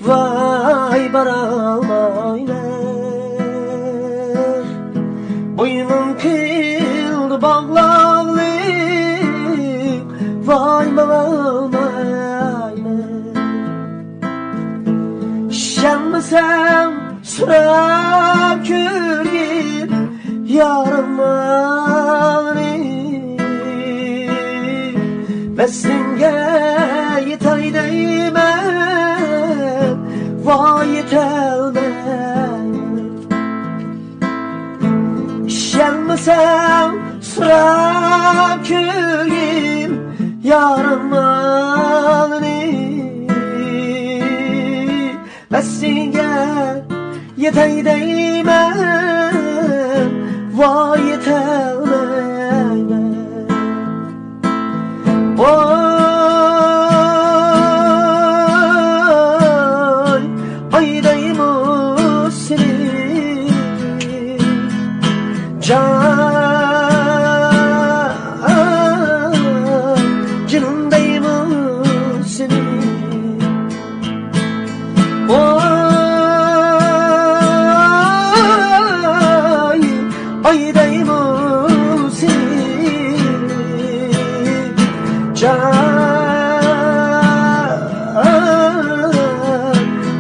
Vay baramaylar, boynum kıldı bağlarlı. Vay baramaylar, şenmesem sıra kürgir yarımlarını. Beslinge yetay değmen, vay yetelmen. İşlenmesem sıra köyüm yarınlarını. Beslinge yetay değmen, vay yetelmen. Oy, aydayım seni, canımdayım seni. Oy, aydayım seni,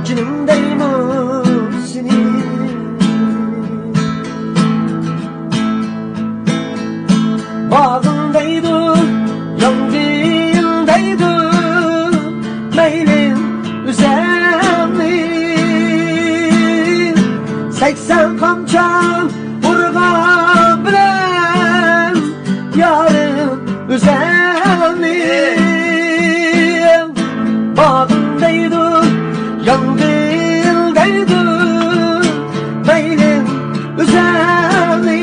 canımdayım seni. Bağındaydı, yangındaydı, meylin üzerli. 80 kamçam vurgan bilen yarın üzerli. Bağındaydı, yangındaydı, meylin üzerli.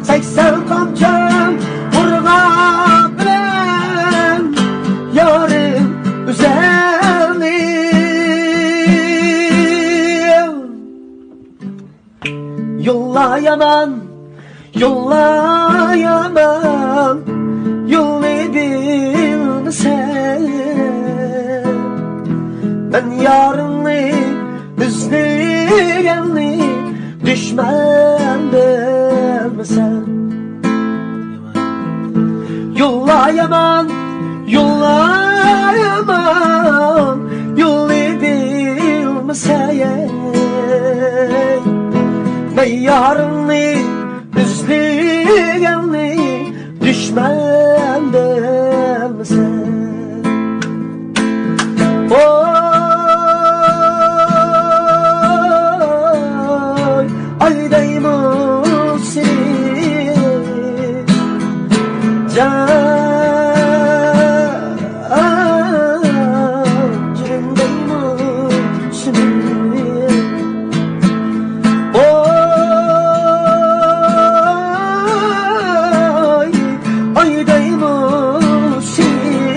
80 kamçam vurgan bilen yarın üzerli. Yollayamam, yollayamam, yollayabilirsen. Ben yarını izleyenli düşman bilmesen. Yollayamam, yollayamam, yollayabilirsen. Ben yarını izleyenli düşman bilmesen. Oy, aydayım seni, canımdayım seni. Oy, aydayım seni,